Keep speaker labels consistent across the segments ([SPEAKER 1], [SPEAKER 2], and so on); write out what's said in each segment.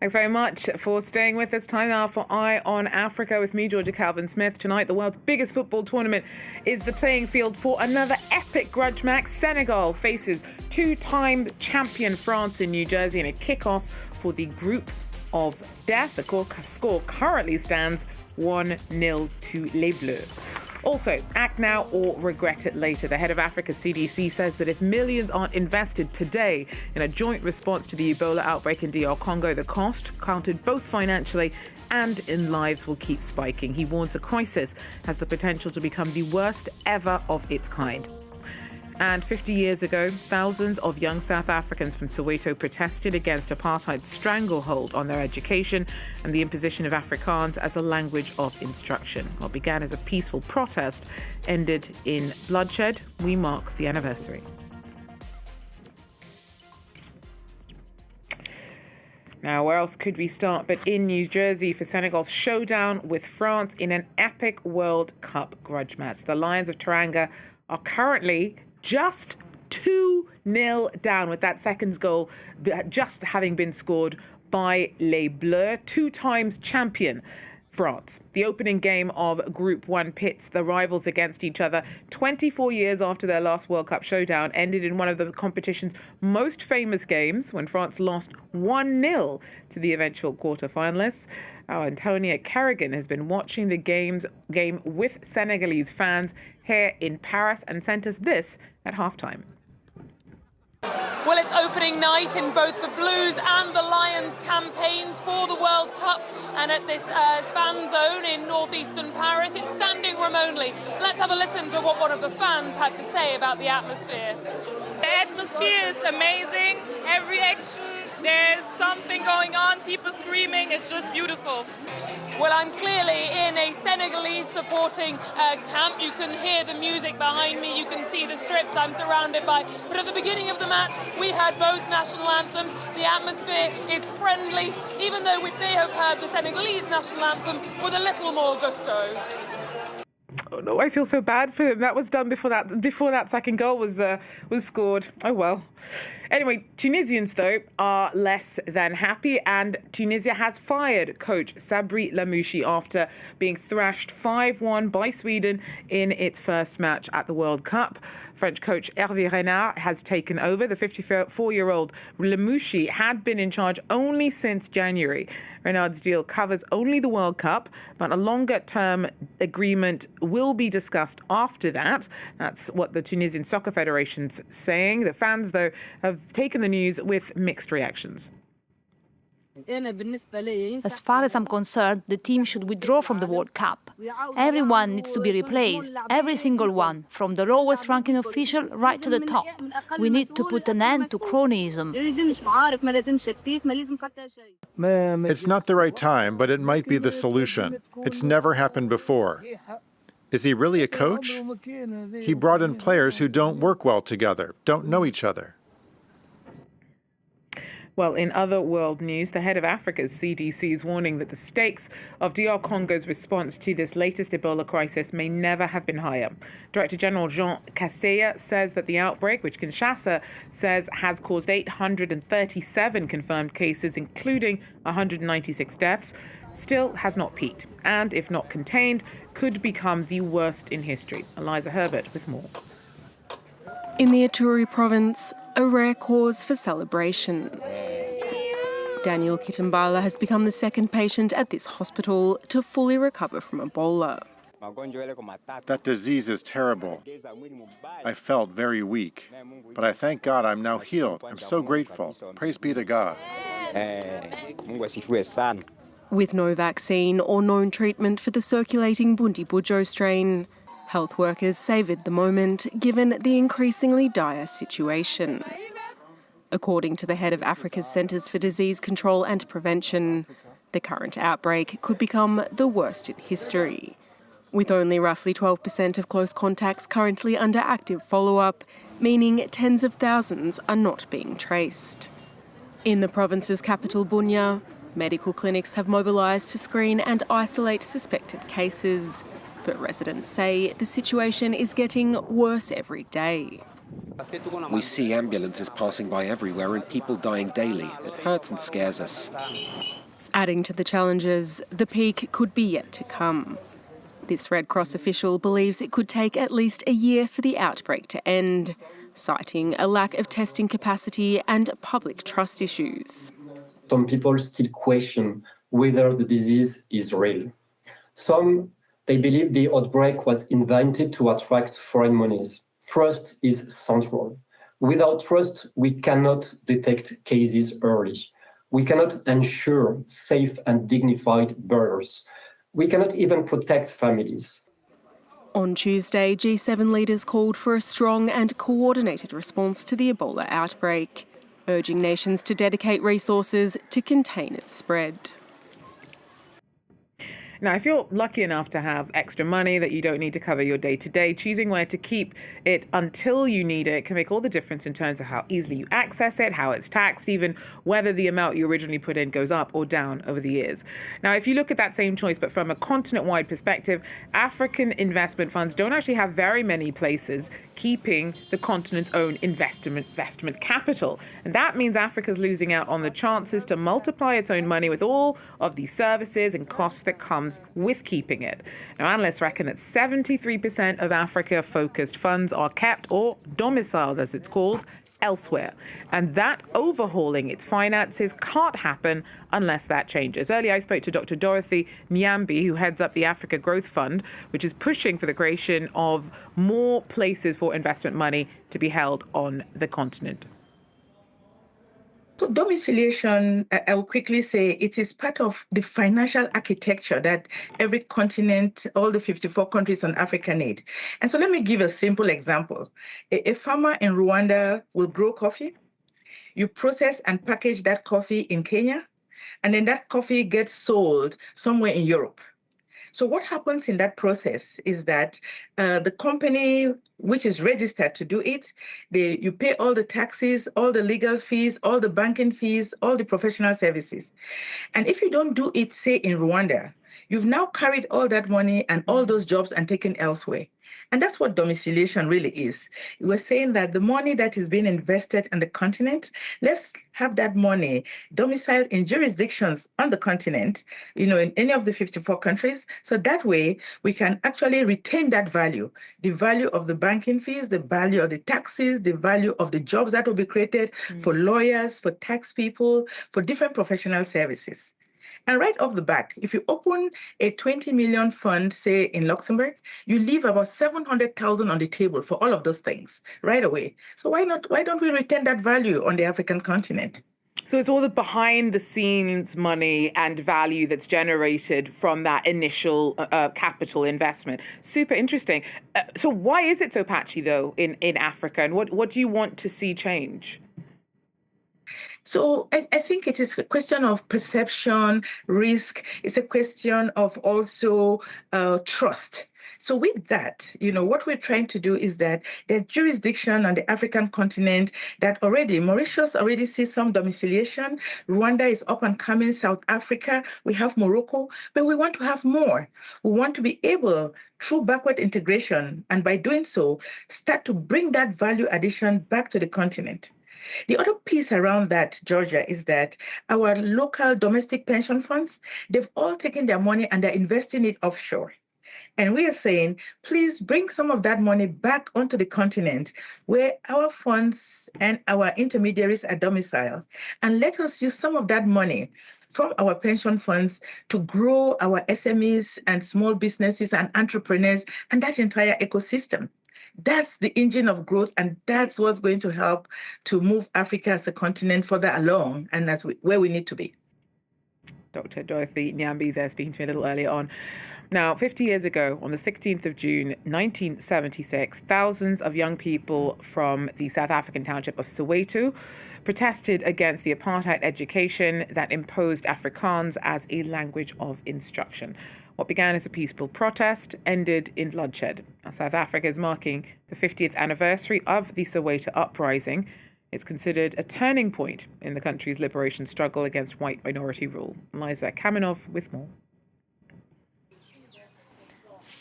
[SPEAKER 1] Thanks very much for staying with us. Time now for Eye on Africa with me, Georgia Calvin-Smith. Tonight, the world's biggest football tournament is the playing field for another epic grudge match. Senegal faces two-time champion France in New Jersey in a kick-off for the group of death. The score currently stands 1-0 to Les Bleus. Also, act now or regret it later. The head of Africa's CDC says that if millions aren't invested today in a joint response to the Ebola outbreak in DR Congo, the cost, counted both financially and in lives, will keep spiking. He warns the crisis has the potential to become the worst ever of its kind. And 50 years ago, thousands of young South Africans from Soweto protested against apartheid's stranglehold on their education and the imposition of Afrikaans as a language of instruction. What began as a peaceful protest ended in bloodshed. We mark the anniversary. Now, where else could we start but in New Jersey for Senegal's showdown with France in an epic World Cup grudge match. The Lions of Teranga are currently just 2-0 down, with that second goal just having been scored by Les Bleus, two times champion France. The opening game of Group 1 pits the rivals against each other 24 years after their last World Cup showdown ended in one of the competition's most famous games when France lost 1-0 to the eventual quarterfinalists. Our Antonia Kerrigan has been watching the game with Senegalese fans here in Paris and sent us this at halftime.
[SPEAKER 2] Well, it's opening night in both the Blues and the Lions campaigns for the World Cup, and at this fan zone in northeastern Paris, it's standing room only. Let's have a listen to what one of the fans had to say about the atmosphere.
[SPEAKER 3] The atmosphere is amazing. Every action, there's something going on, people screaming, it's just beautiful.
[SPEAKER 2] Well, I'm clearly in a Senegalese supporting camp. You can hear the music behind me, you can see the strips I'm surrounded by. But at the beginning of the match, we had both national anthems. The atmosphere is friendly, even though we may have heard the Senegalese national anthem with a little more gusto.
[SPEAKER 1] Oh no, I feel so bad for him. That was done before that second goal was scored. Oh well. Anyway, Tunisians, though, are less than happy, and Tunisia has fired coach Sabri Lamouchi after being thrashed 5-1 by Sweden in its first match at the World Cup. French coach Hervé Renard has taken over. The 54-year-old Lamouchi had been in charge only since January. Renard's deal covers only the World Cup, but a longer-term agreement will be discussed after that. That's what the Tunisian Soccer Federation's saying. The fans, though, have taken the news with mixed reactions.
[SPEAKER 4] As far as I'm concerned, the team should withdraw from the World Cup. Everyone needs to be replaced, every single one, from the lowest ranking official right to the top. We need to put an end to cronyism.
[SPEAKER 5] It's not the right time, but it might be the solution. It's never happened before. Is he really a coach? He brought in players who don't work well together, don't know each other.
[SPEAKER 1] Well, in other world news, the head of Africa's CDC is warning that the stakes of DR Congo's response to this latest Ebola crisis may never have been higher. Director General Jean Kaseya says that the outbreak, which Kinshasa says has caused 837 confirmed cases, including 196 deaths, still has not peaked, and if not contained, could become the worst in history. Eliza Herbert with more.
[SPEAKER 6] In the Ituri province, a rare cause for celebration. Daniel Kitambala has become the second patient at this hospital to fully recover from Ebola.
[SPEAKER 5] That disease is terrible. I felt very weak, but I thank God I'm now healed. I'm so grateful. Praise be to God.
[SPEAKER 6] With no vaccine or known treatment for the circulating Bundibujo strain, health workers savoured the moment given the increasingly dire situation. According to the head of Africa's Centres for Disease Control and Prevention, the current outbreak could become the worst in history. With only roughly 12% of close contacts currently under active follow-up, meaning tens of thousands are not being traced. In the province's capital, Bunia, medical clinics have mobilised to screen and isolate suspected cases. But residents say the situation is getting worse every day.
[SPEAKER 7] We see ambulances passing by everywhere and people dying daily. It hurts and scares us.
[SPEAKER 6] Adding to the challenges, the peak could be yet to come. This Red Cross official believes it could take at least a year for the outbreak to end, citing a lack of testing capacity and public trust issues.
[SPEAKER 8] Some people still question whether the disease is real. Some, they believe the outbreak was invented to attract foreign monies. Trust is central. Without trust, we cannot detect cases early. We cannot ensure safe and dignified burials. We cannot even protect families.
[SPEAKER 6] On Tuesday, G7 leaders called for a strong and coordinated response to the Ebola outbreak, urging nations to dedicate resources to contain its spread.
[SPEAKER 1] Now, if you're lucky enough to have extra money that you don't need to cover your day-to-day, choosing where to keep it until you need it can make all the difference in terms of how easily you access it, how it's taxed, even whether the amount you originally put in goes up or down over the years. Now, if you look at that same choice, but from a continent-wide perspective, African investment funds don't actually have very many places keeping the continent's own investment capital. And that means Africa's losing out on the chances to multiply its own money with all of the services and costs that come with keeping it. Now, analysts reckon that 73% of Africa-focused funds are kept or domiciled, as it's called, elsewhere. And that overhauling its finances can't happen unless that changes. Earlier, I spoke to Dr. Dorothy Nyambi, who heads up the Africa Growth Fund, which is pushing for the creation of more places for investment money to be held on the continent.
[SPEAKER 9] So domiciliation, I will quickly say, it is part of the financial architecture that every continent, all the 54 countries in Africa need. And so let me give a simple example. A farmer in Rwanda will grow coffee. You process and package that coffee in Kenya, and then that coffee gets sold somewhere in Europe. So what happens in that process is that the company which is registered to do it, you pay all the taxes, all the legal fees, all the banking fees, all the professional services. And if you don't do it, say, in Rwanda, you've now carried all that money and all those jobs and taken elsewhere. And that's what domiciliation really is. We're saying that the money that is being invested on the continent, let's have that money domiciled in jurisdictions on the continent, in any of the 54 countries. So that way we can actually retain that value, the value of the banking fees, the value of the taxes, the value of the jobs that will be created for lawyers, for tax people, for different professional services. And right off the bat, if you open a 20 million fund, say in Luxembourg, you leave about 700,000 on the table for all of those things right away. So why don't we retain that value on the African continent?
[SPEAKER 1] So it's all the behind the scenes money and value that's generated from that initial capital investment. Super interesting. So why is it so patchy, though, in Africa? And what do you want to see change?
[SPEAKER 9] So I think it is a question of perception, risk. It's a question of also trust. So with that, what we're trying to do is that there's jurisdiction on the African continent that Mauritius already sees some domiciliation. Rwanda is up and coming, South Africa, we have Morocco, but we want to have more. We want to be able, through backward integration, and by doing so, start to bring that value addition back to the continent. The other piece around that, Georgia, is that our local domestic pension funds, they've all taken their money and they're investing it offshore. And we are saying, please bring some of that money back onto the continent where our funds and our intermediaries are domiciled. And let us use some of that money from our pension funds to grow our SMEs and small businesses and entrepreneurs and that entire ecosystem. That's the engine of growth, and that's what's going to help to move Africa as a continent further along, and that's where we need to be.
[SPEAKER 1] Dr. Dorothy Nyambi there speaking to me a little earlier on. Now, 50 years ago, on the 16th of June, 1976, thousands of young people from the South African township of Soweto protested against the apartheid education that imposed Afrikaans as a language of instruction. What began as a peaceful protest ended in bloodshed. Now, South Africa is marking the 50th anniversary of the Soweto uprising. It's considered a turning point in the country's liberation struggle against white minority rule. Liza Kamenov with more.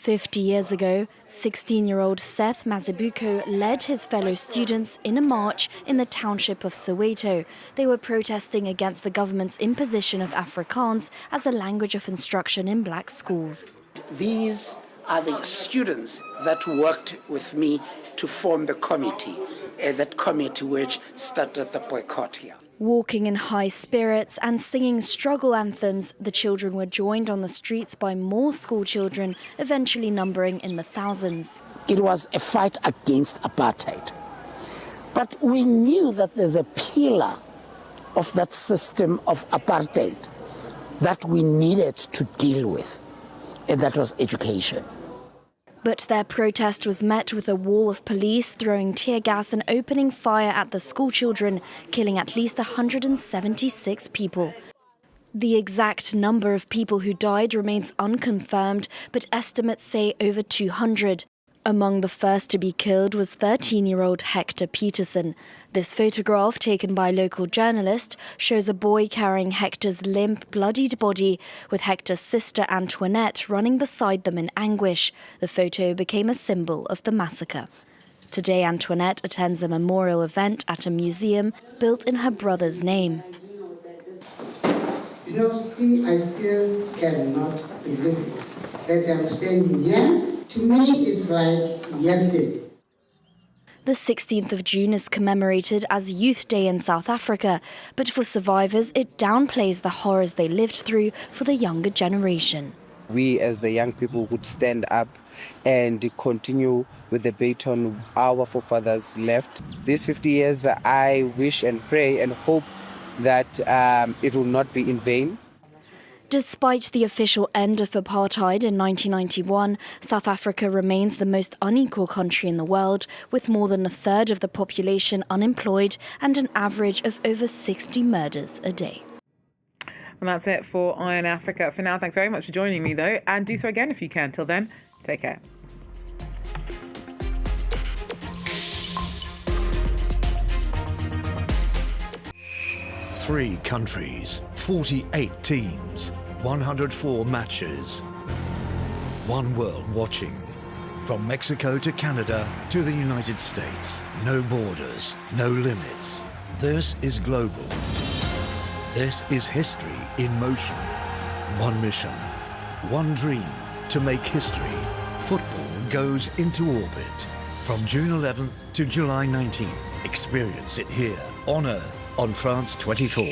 [SPEAKER 10] 50 years ago, 16-year-old Seth Mazibuko led his fellow students in a march in the township of Soweto. They were protesting against the government's imposition of Afrikaans as a language of instruction in black schools.
[SPEAKER 11] These are the students that worked with me to form the committee, that committee which started the boycott here.
[SPEAKER 10] Walking in high spirits and singing struggle anthems, the children were joined on the streets by more school children, eventually numbering in the thousands.
[SPEAKER 11] It was a fight against apartheid. But we knew that there's a pillar of that system of apartheid that we needed to deal with, and that was education.
[SPEAKER 10] But their protest was met with a wall of police throwing tear gas and opening fire at the schoolchildren, killing at least 176 people. The exact number of people who died remains unconfirmed, but estimates say over 200. Among the first to be killed was 13-year-old Hector Peterson. This photograph, taken by a local journalist, shows a boy carrying Hector's limp, bloodied body, with Hector's sister Antoinette running beside them in anguish. The photo became a symbol of the massacre. Today, Antoinette attends a memorial event at a museum built in her brother's name.
[SPEAKER 12] You know, I still cannot believe that I'm standing here. To me, it's like yesterday.
[SPEAKER 10] The 16th of June is commemorated as Youth Day in South Africa, but for survivors, it downplays the horrors they lived through for the younger generation.
[SPEAKER 13] We as the young people would stand up and continue with the baton our forefathers left. These 50 years, I wish and pray and hope that it will not be in vain.
[SPEAKER 10] Despite the official end of apartheid in 1991, South Africa remains the most unequal country in the world, with more than a third of the population unemployed and an average of over 60 murders a day.
[SPEAKER 1] And that's it for Eye on Africa. For now, thanks very much for joining me, though, and do so again if you can. Till then, take care.
[SPEAKER 14] Three countries, 48 teams, 104 matches. One world watching. From Mexico to Canada to the United States. No borders, no limits. This is global. This is history in motion. One mission, one dream to make history. Football goes into orbit. From June 11th to July 19th. Experience it here on Earth on France 24.